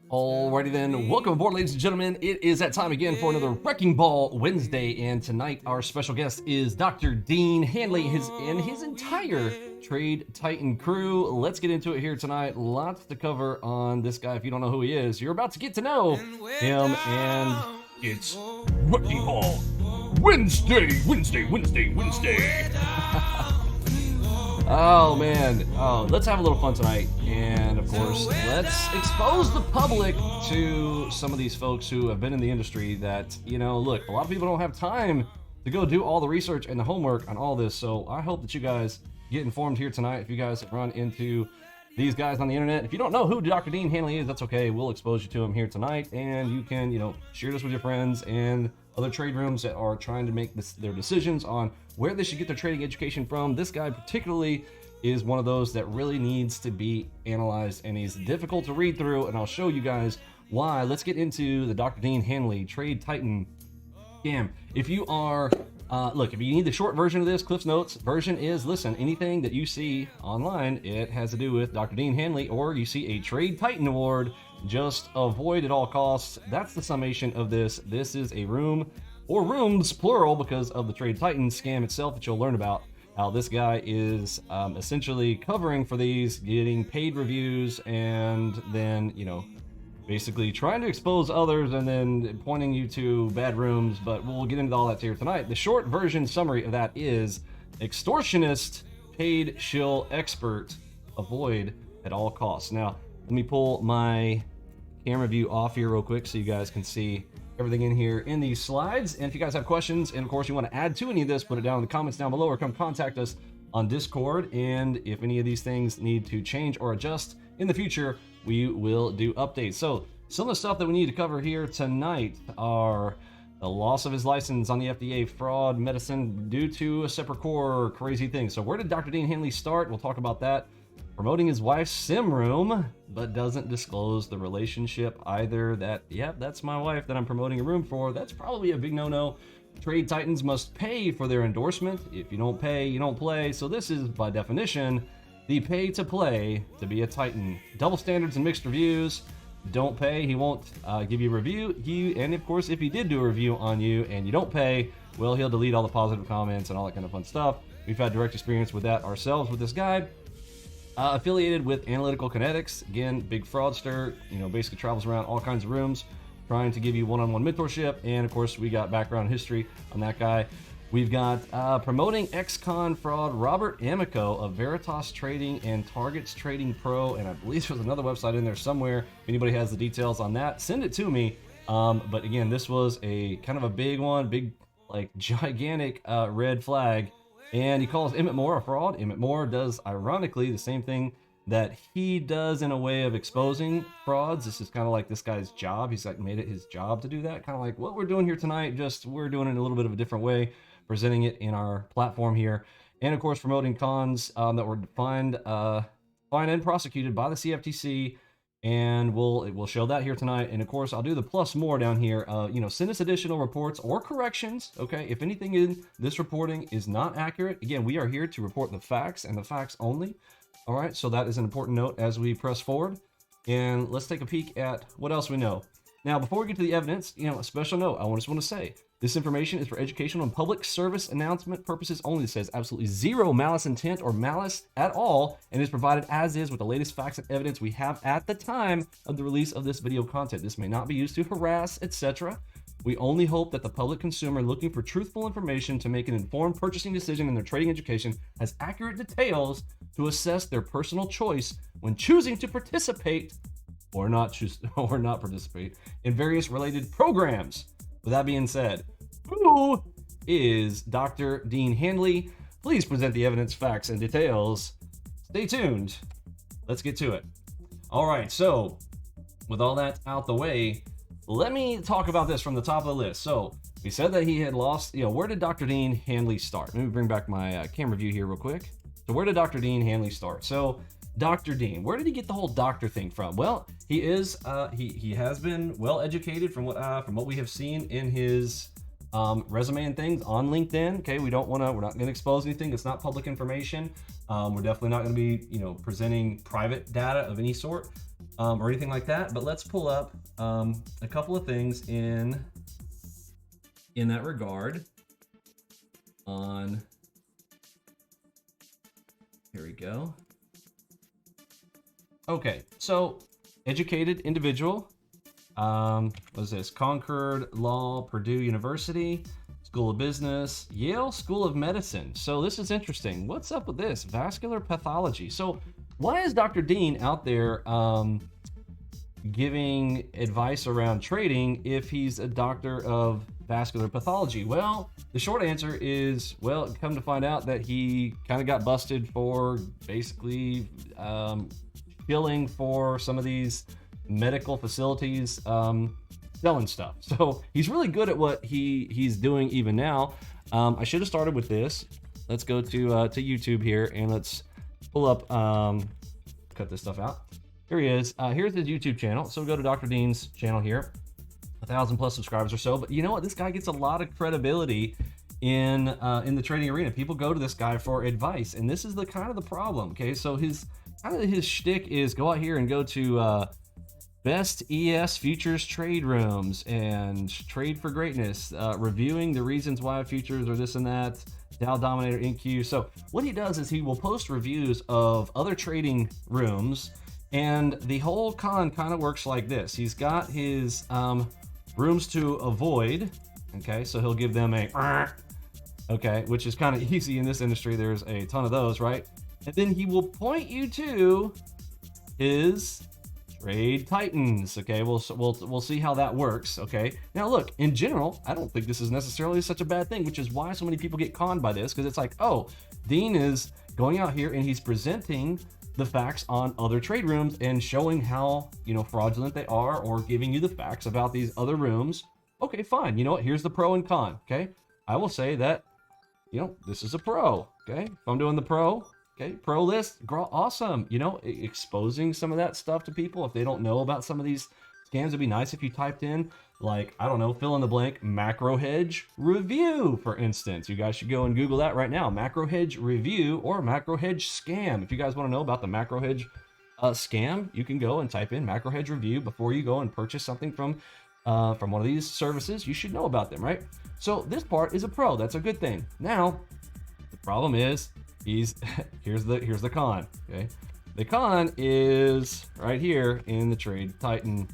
Alrighty then, welcome aboard, ladies and gentlemen. It is that time again for another Wrecking Ball Wednesday, and tonight our special guest is Dr. Dean Handley and his entire Trade Titan crew. Let's get into it here tonight. Lots to cover on this guy. If you don't know who he is, you're about to get to know him, and it's Wrecking Ball Wednesday. Oh man, let's have a little fun tonight, and of course, let's expose the public to some of these folks who have been in the industry that, look, a lot of people don't have time to go do all the research and the homework on all this, so I hope that you guys get informed here tonight. If you guys run into these guys on the internet, if you don't know who Dr. Dean Handley is, that's okay. We'll expose you to him here tonight, and you can, share this with your friends and other trade rooms that are trying to make their decisions on where they should get their trading education from. This guy particularly is one of those that really needs to be analyzed, and he's difficult to read through, and I'll show you guys why. Let's get into the Dr. Dean Handley Trade Titan scam. If you are look, if you need the short version of this, Cliff's Notes version is, listen, anything that you see online, it has to do with Dr. Dean Handley, or you see a Trade Titan award, just avoid at all costs. That's the summation of this. This is a room, or rooms plural, because of the Trade Titan scam itself that you'll learn about. How this guy is essentially covering for these, getting paid reviews, and then, basically trying to expose others and then pointing you to bad rooms. But we'll get into all that here tonight. The short version summary of that is extortionist, paid shill expert, avoid at all costs. Now, let me pull my camera view off here real quick so you guys can see everything in here in these slides. And if you guys have questions, and of course you want to add to any of this, put it down in the comments down below, or come contact us on Discord. And if any of these things need to change or adjust in the future, we will do updates. So some of the stuff that we need to cover here tonight are the loss of his license on the FDA, fraud medicine due to a separate core, crazy things. So where did Dr. Dean Handley start? We'll talk about that. Promoting his wife's sim room, but doesn't disclose the relationship either. That's my wife that I'm promoting a room for. That's probably a big no-no. Trade Titans must pay for their endorsement. If you don't pay, you don't play. So this is, by definition, the pay to play to be a Titan. Double standards and mixed reviews. Don't pay, he won't give you a review. And of course, if he did do a review on you and you don't pay, well, he'll delete all the positive comments and all that kind of fun stuff. We've had direct experience with that ourselves with this guy. Affiliated with Analytical Kinetics, again, big fraudster, basically travels around all kinds of rooms trying to give you one-on-one mentorship. And of course, we got background history on that guy. We've got promoting ex-con fraud, Robert Amico of Veritas Trading and Targets Trading Pro, and I believe there's another website in there somewhere. If anybody has the details on that, send it to me. But again, this was a kind of a big one, gigantic red flag. And he calls Emmett Moore a fraud. Emmett Moore does, ironically, the same thing that he does in a way of exposing frauds. This is kind of like this guy's job. He's made it his job to do that. Kind of like what we're doing here tonight, just we're doing it in a little bit of a different way, presenting it in our platform here. And of course, promoting cons that were fined and prosecuted by the CFTC. And we'll show that here tonight. And of course, I'll do the plus more down here. Send us additional reports or corrections. Okay, if anything in this reporting is not accurate, again, we are here to report the facts and the facts only. All right, so that is an important note as we press forward. And let's take a peek at what else we know. Now, before we get to the evidence, a special note I just want to say. This information is for educational and public service announcement purposes only. It says absolutely zero malice intent or malice at all, and is provided as is with the latest facts and evidence we have at the time of the release of this video content. This may not be used to harass, etc. We only hope that the public consumer looking for truthful information to make an informed purchasing decision in their trading education has accurate details to assess their personal choice when choosing to participate or not participate in various related programs. With that being said, who is Dr. Dean Handley? Please present the evidence, facts, and details. Stay tuned. Let's get to it. All right, so with all that out the way, let me talk about this from the top of the list. So we said that he had lost, where did Dr. Dean Handley start? Let me bring back my camera view here real quick. So where did Dr. Dean Handley start? So Dr. Dean, where did he get the whole doctor thing from? Well, he is he has been well educated from what we have seen in his resume and things on LinkedIn. Okay, we're not going to expose anything. It's not public information. We're definitely not going to be presenting private data of any sort. or anything like that. But let's pull up a couple of things in that regard. Here we go. Okay, so educated individual. What is this? Concord Law, Purdue University, School of Business, Yale School of Medicine. So this is interesting. What's up with this? Vascular pathology. So why is Dr. Dean out there giving advice around trading if he's a doctor of vascular pathology? Well, the short answer is, well, come to find out that he kind of got busted for basically billing for some of these medical facilities selling stuff. So he's really good at what he's doing even now. I should have started with this. Let's go to YouTube here and let's pull up, cut this stuff out. Here he is. Here's his YouTube channel. So go to Dr. Dean's channel here. 1,000+ subscribers or so. But you know what? This guy gets a lot of credibility in the trading arena. People go to this guy for advice, and this is the kind of the problem. Okay, so his shtick is go out here and go to best ES futures trade rooms and trade for greatness, reviewing the reasons why futures are this and that, Dow Dominator NQ. So what he does is he will post reviews of other trading rooms, and the whole con kind of works like this. He's got his rooms to avoid. Okay, so he'll give them a okay, which is kind of easy in this industry. There's a ton of those, right? And then he will point you to his trade titans. Okay, we'll see how that works. Okay, now look, in general, I don't think this is necessarily such a bad thing, which is why so many people get conned by this, because it's like, oh, Dean is going out here and he's presenting the facts on other trade rooms and showing how, you know, fraudulent they are, or giving you the facts about these other rooms. Okay, fine. You know what? Here's the pro and con. Okay, I will say that, you know, this is a pro. Okay, if I'm doing the pro, okay, pro list, awesome. You know, exposing some of that stuff to people if they don't know about some of these scams. It'd be nice if you typed in, like, I don't know, fill in the blank, macro hedge review, for instance. You guys should go and Google that right now, macro hedge review or macro hedge scam. If you guys want to know about the macro hedge scam, you can go and type in macro hedge review before you go and purchase something from one of these services. You should know about them, right? So this part is a pro. That's a good thing. Now, the problem is here's the con. Okay, the con is right here in the trade titan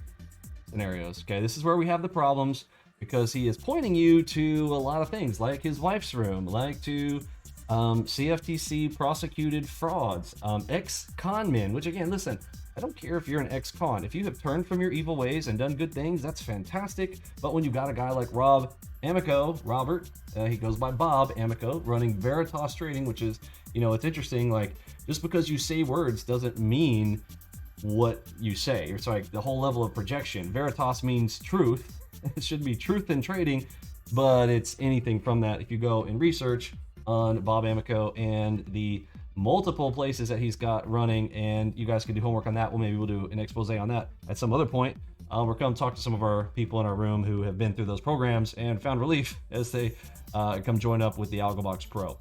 scenarios. Okay, this is where we have the problems, because he is pointing you to a lot of things, like his wife's room, like to CFTC prosecuted frauds, ex-con men, which again, listen, I don't care if you're an ex-con. If you have turned from your evil ways and done good things, that's fantastic. But when you got a guy like Robert, he goes by Bob Amico, running Veritas Trading, which is, you know, it's interesting, like, just because you say words doesn't mean what you say. It's like the whole level of projection. Veritas means truth. It should be truth in trading, but it's anything from that. If you go and research on Bob Amico and the multiple places that he's got running, and you guys can do homework on that. Well, maybe we'll do an expose on that at some other point. We're come talk to some of our people in our room who have been through those programs and found relief as they come join up with the AlgoBox Pro.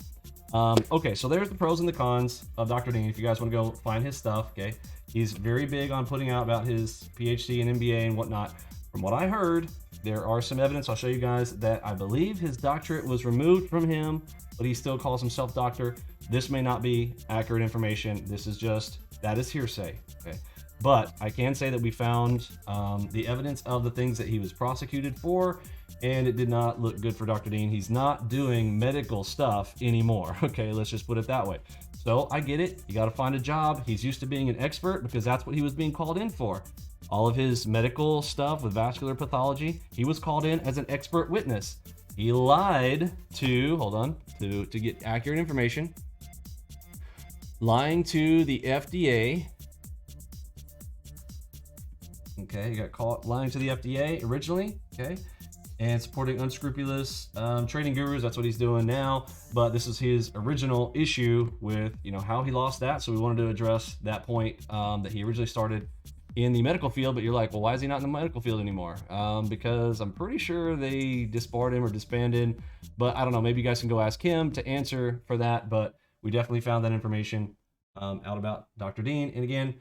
Okay, so there's the pros and the cons of Dr. Dean. If you guys want to go find his stuff, okay, he's very big on putting out about his PhD and MBA and whatnot. From what I heard, there are some evidence I'll show you guys that I believe his doctorate was removed from him, but he still calls himself doctor. This may not be accurate information. This is just, that is hearsay, okay? But I can say that we found the evidence of the things that he was prosecuted for, and it did not look good for Dr. Dean. He's not doing medical stuff anymore, okay? Let's just put it that way. So I get it. You got to find a job. He's used to being an expert because that's what he was being called in for. All of his medical stuff with vascular pathology, he was called in as an expert witness. He lied to get accurate information, lying to the FDA. Okay, he got caught lying to the FDA originally, okay, and supporting unscrupulous trading gurus. That's what he's doing now, but this is his original issue with, you know, how he lost that. So we wanted to address that point that he originally started in the medical field. But you're like, well, why is he not in the medical field anymore? Because I'm pretty sure they disbarred him or disbanded, but I don't know, maybe you guys can go ask him to answer for that. But we definitely found that information out about Dr. Dean. And again,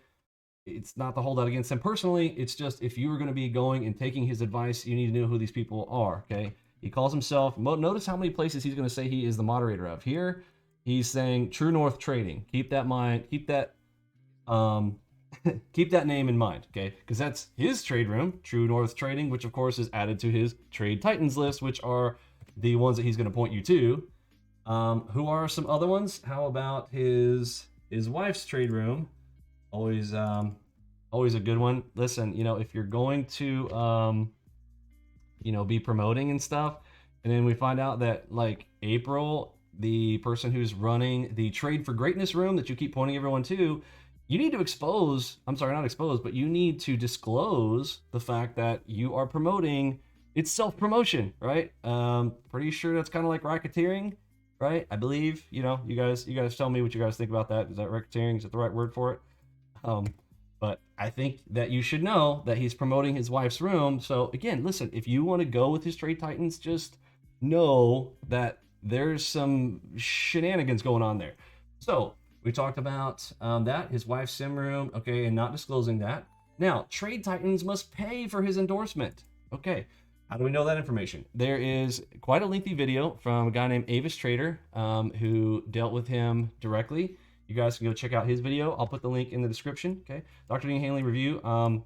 it's not to hold out against him personally. It's just, if you were going to be going and taking his advice, you need to know who these people are. Okay. He calls himself, notice how many places he's going to say he is the moderator of. Here, he's saying True North Trading. Keep that mind, keep that, keep that name in mind, okay? Because that's his trade room, True North Trading, which of course is added to his Trade Titans list, which are the ones that he's going to point you to. Who are some other ones? How about his wife's trade room? Always always a good one. Listen, you know, if you're going to you know, be promoting and stuff, and then we find out that, like, April, the person who's running the Trade for Greatness room that you keep pointing everyone to, you need to expose, I'm sorry, not expose, but you need to disclose the fact that you are promoting. It's self-promotion, right? Pretty sure that's kind of like racketeering, right? I believe, you know, you guys tell me what you guys think about that. Is that racketeering? Is that the right word for it? But I think that you should know that he's promoting his wife's room. So again, listen, if you want to go with his Trade Titans, just know that there's some shenanigans going on there. So we talked about that, his wife's sim room, okay, and not disclosing that. Now, Trade Titans must pay for his endorsement. Okay, how do we know that information? There is quite a lengthy video from a guy named Avis Trader who dealt with him directly. You guys can go check out his video. I'll put the link in the description, okay? Dr. Dean Handley review.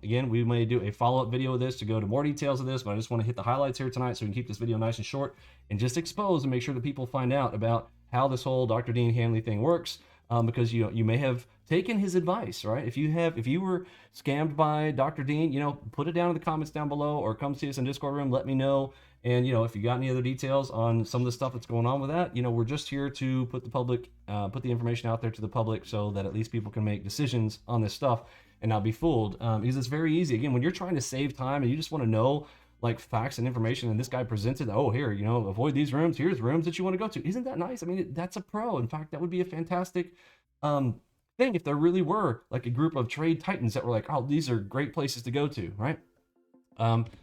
Again, we may do a follow-up video of this to go to more details of this, but I just want to hit the highlights here tonight so we can keep this video nice and short and just expose and make sure that people find out about how this whole Dr. Dean Handley thing works. Because you may have taken his advice, right? If you were scammed by Dr. Dean, you know, put it down in the comments down below, or come see us in Discord room. Let me know. And you know, if you got any other details on some of the stuff that's going on with that, you know, we're just here to put the information out there to the public so that at least people can make decisions on this stuff and not be fooled. Because it's very easy. Again, when you're trying to save time and you just want to know, like, facts and information, and this guy presented, oh, here, you know, avoid these rooms, here's rooms that you want to go to. Isn't that nice? I mean, that's a pro. In fact, that would be a fantastic thing if there really were, like, a group of Trade Titans that were like, oh, these are great places to go to, right?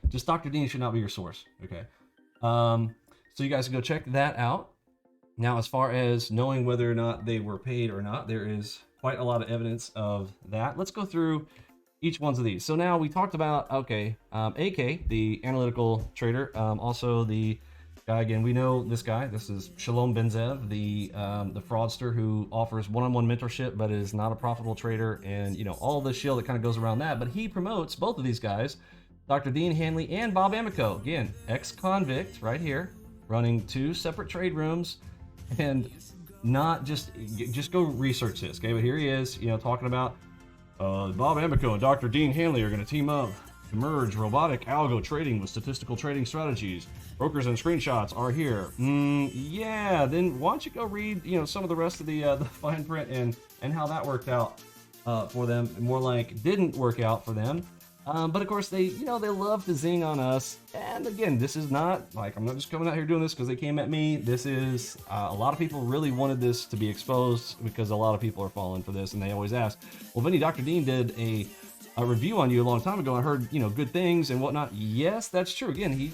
Just Dr. Dean should not be your source, okay? So you guys can go check that out. Now, as far as knowing whether or not they were paid or not, there is quite a lot of evidence of that. Let's go through each one of these. So now we talked about, okay, AK, the analytical trader, also the guy, again, we know this guy. This is Shalom Benzev, the fraudster who offers one-on-one mentorship, but is not a profitable trader, and you know, all the shield that kind of goes around that. But he promotes both of these guys, Dr. Dean Handley and Bob Amico. Again, ex-convict right here, running 2 separate trade rooms, and not just go research this, okay? But here he is, you know, talking about Bob Amico and Dr. Dean Handley are going to team up to merge robotic algo trading with statistical trading strategies. Brokers and screenshots are here. Yeah, then why don't you go read, you know, some of the rest of the fine print and how that worked out for them. More like didn't work out for them. But of course, they love to zing on us. And again, this is not like, I'm not just coming out here doing this because they came at me. This is a lot of people really wanted this to be exposed because a lot of people are falling for this, and they always ask, well, Vinny, Dr. Dean did a review on you a long time ago. I heard, you know, good things and whatnot. Yes, that's true. Again,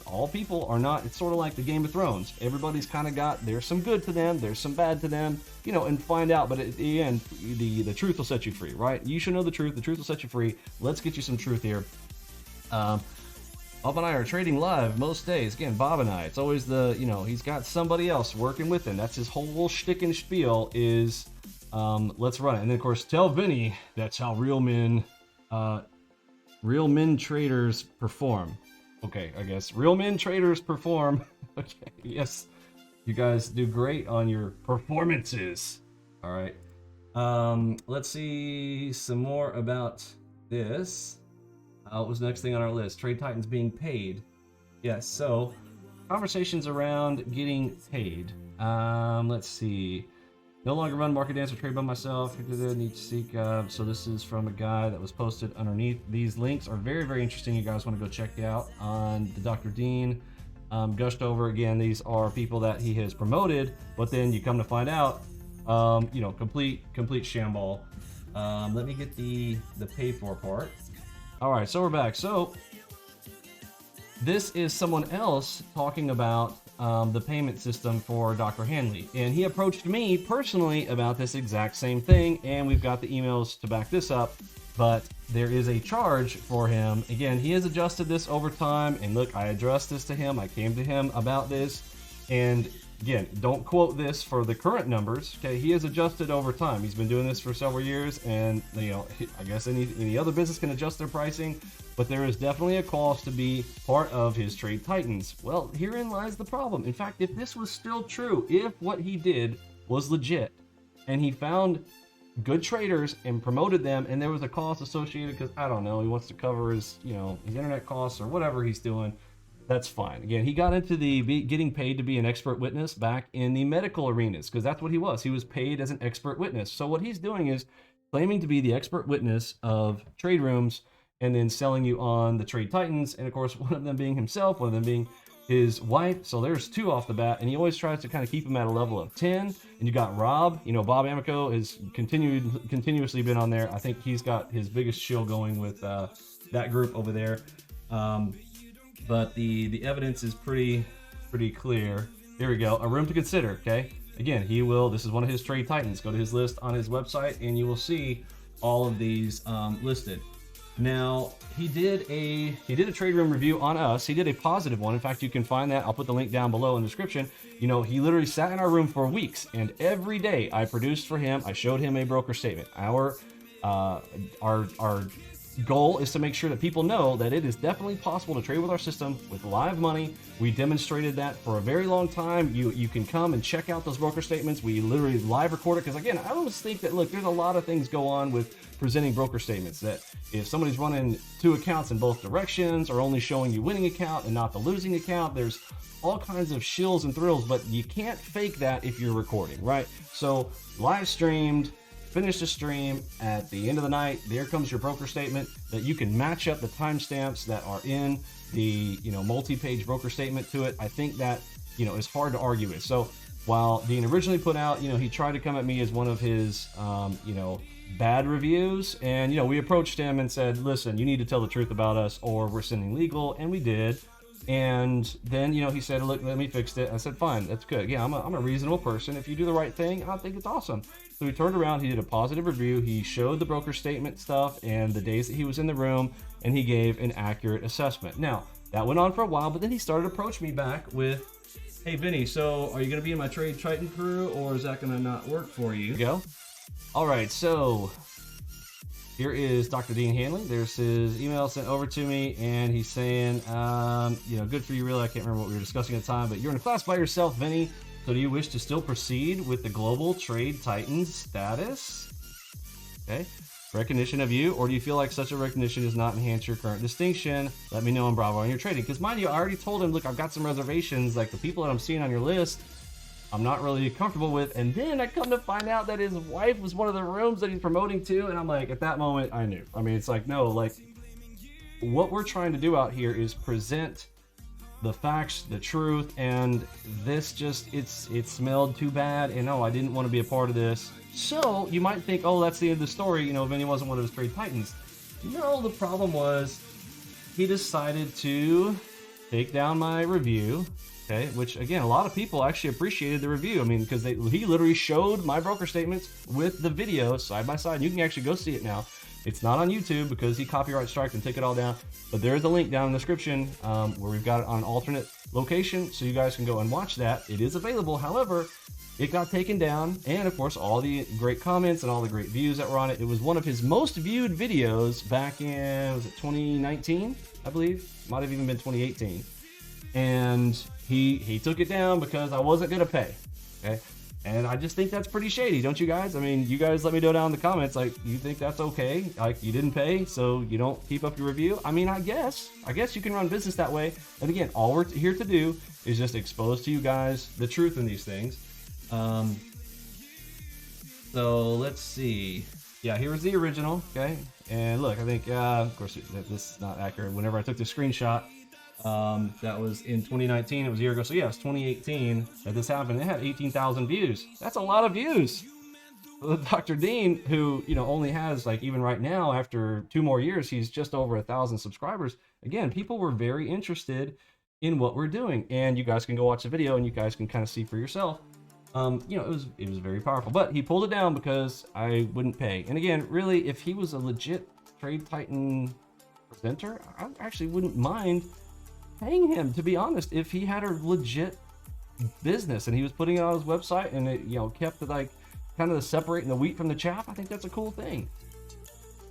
all people are not. It's sort of like the Game of Thrones. Everybody's kind of got, there's some good to them, there's some bad to them, you know, and find out. But at the end, the truth will set you free, right? You should know the truth. The truth will set you free. Let's get you some truth here. Bob and I are trading live most days. Again, Bob and I, it's always he's got somebody else working with him. That's his whole shtick and spiel is, let's run it. And then, of course, tell Vinny that's how real men traders perform. Okay, I guess real men traders perform. Okay, yes, you guys do great on your performances. All right, let's see some more about this. What was the next thing on our list? Trade Titans being paid. Yes, so conversations around getting paid. Let's see. No longer run market dance or trade by myself. Need to seek. So this is from a guy that was posted underneath. These links are very, very interesting. You guys want to go check out on the Dr. Dean gushed over. Again, these are people that he has promoted, but then you come to find out, you know, complete shamball. Let me get the pay for part. All right, so we're back. So this is someone else talking about the payment system for Dr. Handley, and he approached me personally about this exact same thing, and we've got the emails to back this up. but there is a charge for him. Again, he has adjusted this over time, and look, I addressed this to him. I came to him about this, and again, don't quote this for the current numbers. Okay, he has adjusted over time. He's been doing this for several years, and you know, I guess any other business can adjust their pricing, but there is definitely a cost to be part of his trade titans. Well, herein lies the problem. In fact, if this was still true, if what he did was legit, and he found good traders and promoted them, and there was a cost associated because I don't know, he wants to cover his, you know, his internet costs or whatever he's doing, that's fine. Again, he got into the getting paid to be an expert witness back in the medical arenas because that's what he was. He was paid as an expert witness. So what he's doing is claiming to be the expert witness of trade rooms and then selling you on the trade titans, and of course one of them being himself, one of them being his wife. So there's two off the bat, and he always tries to kind of keep him at a level of 10. And you got Rob, you know, Bob Amico has continuously been on there. I think he's got his biggest shill going with that group over there. But the evidence is pretty clear. Here we go. A room to consider. Okay. Again, this is one of his trade titans. Go to his list on his website, and you will see all of these listed. Now, he did a trade room review on us. He did a positive one. In fact, you can find that. I'll put the link down below in the description. You know, he literally sat in our room for weeks, and every day I produced for him. I showed him a broker statement. Our goal is to make sure that people know that it is definitely possible to trade with our system with live money. We demonstrated that for a very long time. You can come and check out those broker statements. We literally live record it because, again, I always think that, look, there's a lot of things go on with presenting broker statements, that if somebody's running two accounts in both directions or only showing you winning account and not the losing account, there's all kinds of shills and thrills, but you can't fake that if you're recording, right? So live streamed, finish the stream, at the end of the night, there comes your broker statement that you can match up the timestamps that are in the, you know, multi-page broker statement to it. I think that, you know, is hard to argue with. So while Dean originally put out, you know, he tried to come at me as one of his, you know, bad reviews, and, you know, we approached him and said, listen, you need to tell the truth about us or we're sending legal, and we did. And then, you know, he said, look, let me fix it. I said, fine, that's good. Yeah, I'm a reasonable person. If you do the right thing, I think it's awesome. So he turned around, he did a positive review, he showed the broker statement stuff and the days that he was in the room, and he gave an accurate assessment. Now, that went on for a while, but then he started to approach me back with, hey, Vinny, so are you going to be in my Trade Triton crew, or is that going to not work for you? Go. All right, so here is Dr. Dean Handley. There's his email sent over to me, and he's saying, you know, good for you, really. I can't remember what we were discussing at the time, but you're in a class by yourself, Vinny. So do you wish to still proceed with the Global Trade Titans status? Okay. Recognition of you, or do you feel like such a recognition does not enhance your current distinction? Let me know on Bravo on your trading. Because mind you, I already told him, look, I've got some reservations. Like the people that I'm seeing on your list, I'm not really comfortable with. And then I come to find out that his wife was one of the rooms that he's promoting to. And I'm like, at that moment, I knew. I mean, it's like, no, like what we're trying to do out here is present the facts, the truth, and this just, it smelled too bad, and no, I didn't want to be a part of this. So you might think, oh, that's the end of the story, you know, Vinny wasn't one of his trade titans. No, the problem was he decided to take down my review, okay, which again, a lot of people actually appreciated the review. I mean, because he literally showed my broker statements with the video side by side. You can actually go see it now. It's not on YouTube because he copyright striked and took it all down, but there is a link down in the description where we've got it on an alternate location, so you guys can go and watch that. It is available. However, it got taken down, and of course all the great comments and all the great views that were on it. It was one of his most viewed videos back in, was it 2019? I believe, might have even been 2018. And he took it down because I wasn't gonna pay. Okay. And I just think that's pretty shady, don't you guys? I mean, you guys let me know down in the comments, like, you think that's okay? Like, you didn't pay, so you don't keep up your review? I mean, I guess you can run business that way. And again, all we're here to do is just expose to you guys the truth in these things. So let's see. Yeah, here was the original, okay? And look, I think, of course, this is not accurate. Whenever I took the screenshot, that was in 2019, it was a year ago. So yeah, it's 2018 that this happened. It had 18,000 views. That's a lot of views. Dr. Dean, who, you know, only has, like, even right now, after 2 more years, he's just over 1,000 subscribers. Again, people were very interested in what we're doing, and you guys can go watch the video and you guys can kind of see for yourself. You know, it was very powerful, but he pulled it down because I wouldn't pay. And again, really, if he was a legit Trade Titan presenter, I actually wouldn't mind paying him, to be honest, if he had a legit business and he was putting it on his website and it, you know, kept it like kind of separating the wheat from the chaff. I think that's a cool thing.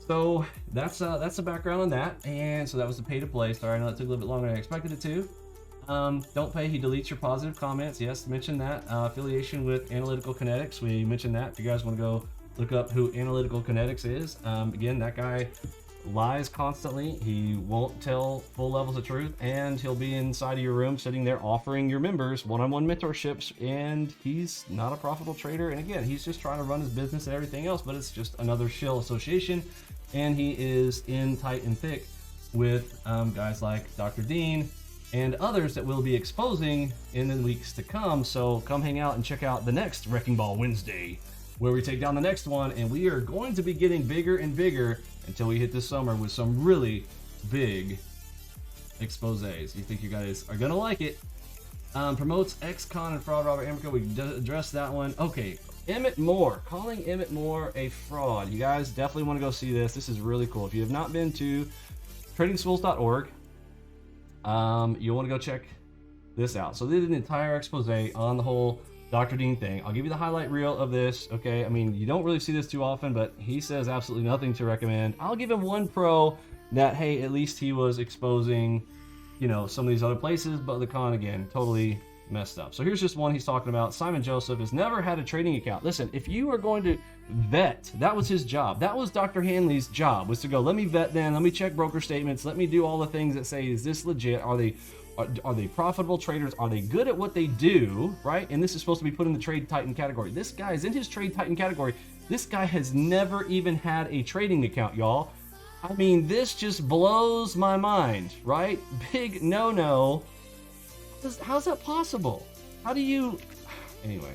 So that's the background on that. And so that was the pay to play. Sorry, I know it took a little bit longer than I expected it to. Don't pay, he deletes your positive comments. Yes, mentioned that. Affiliation with Analytical Kinetics, we mentioned that. If you guys want to go look up who Analytical Kinetics is, again, that guy lies constantly. He won't tell full levels of truth, and he'll be inside of your room sitting there offering your members one-on-one mentorships, and he's not a profitable trader. And again, he's just trying to run his business and everything else, but it's just another shill association. And he is in tight and thick with guys like Dr. Dean and others that we'll be exposing in the weeks to come. So come hang out and check out the next Wrecking Ball Wednesday, where we take down the next one, and we are going to be getting bigger and bigger until we hit this summer with some really big exposés. You think you guys are gonna like it. Promotes ex-con and fraud Robert Amico. We addressed that one. Okay, Emmett Moore, calling Emmett Moore a fraud. You guys definitely want to go see this. This is really cool. If you have not been to tradingschools.org, you'll want to go check this out. So they did an entire expose on the whole Dr. Dean thing. I'll give you the highlight reel of this, okay? I mean, you don't really see this too often, but he says absolutely nothing to recommend. I'll give him one pro that, hey, at least he was exposing, you know, some of these other places, but the con, again, totally messed up. So here's just one he's talking about. Simon Joseph has never had a trading account. Listen, if you are going to vet, that was his job. That was Dr. Handley's job, was to go, let me vet them, let me check broker statements, let me do all the things that say, is this legit? Are they profitable traders? Are they good at what they do, right? And this is supposed to be put in the Trade Titan category. This guy is in his Trade Titan category. This guy has never even had a trading account, y'all. I mean, this just blows my mind, right? Big no-no. How's that possible? How do you... Anyway.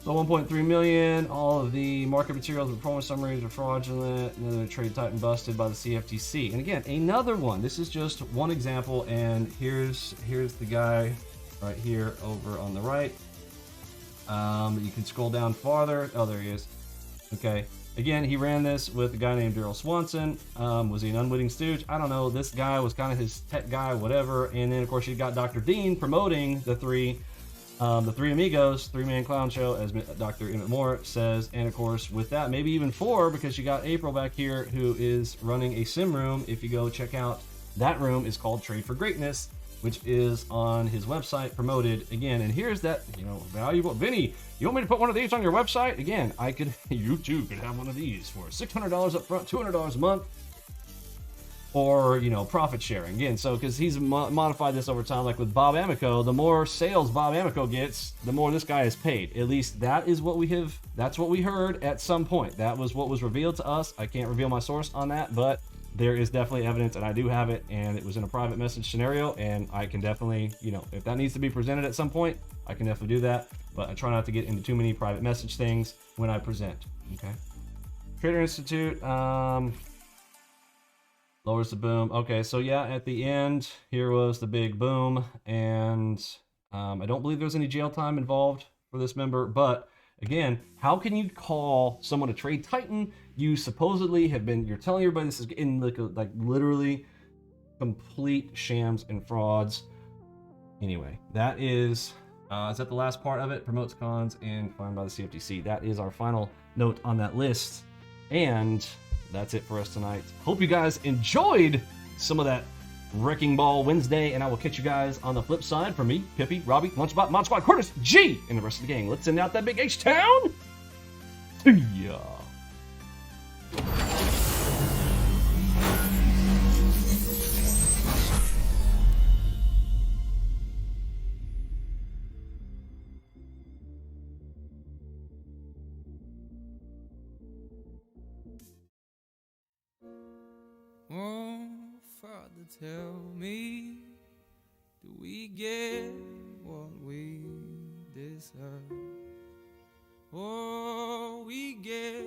So 1.3 million, all of the market materials and performance summaries are fraudulent, another Trade Titan busted by the CFTC. And again, another one. This is just one example, and here's the guy right here over on the right. You can scroll down farther. Oh, there he is. Okay. Again, he ran this with a guy named Daryl Swanson. Was he an unwitting stooge? I don't know. This guy was kind of his tech guy, whatever. And then, of course, you got Dr. Dean promoting the three amigos, three-man clown show, as Dr. Emmett Moore says. And, of course, with that, maybe even four, because you got April back here, who is running a sim room. If you go check out that room, is called Trade for Greatness, which is on his website, promoted again. And here's that, you know, valuable. Vinny, you want me to put one of these on your website? Again, you too could have one of these for $600 up front, $200 a month, or, you know, profit sharing. Again, so because he's modified this over time, like with Bob Amico, the more sales Bob Amico gets, the more this guy is paid. At least that is what that's what we heard at some point. That was what was revealed to us. I can't reveal my source on that, but there is definitely evidence, and I do have it, and it was in a private message scenario, and I can definitely, you know, if that needs to be presented at some point, I can definitely do that, but I try not to get into too many private message things when I present, okay? Trader Institute, lowers the boom. Okay, so yeah, at the end, here was the big boom, and I don't believe there's any jail time involved for this member, but again, how can you call someone a Trade Titan? You supposedly have been, you're telling everybody this is in like literally complete shams and frauds. Anyway, that is that the last part of it? Promotes cons and fined by the CFTC. That is our final note on that list. And that's it for us tonight. Hope you guys enjoyed some of that Wrecking Ball Wednesday, and I will catch you guys on the flip side. For me, Pippi, Robbie, Lunchbot, Mod Squad, Curtis, G, and the rest of the gang. Let's send out that big H-Town. See ya. Oh, Father, tell me, do we get what we deserve? Oh, we get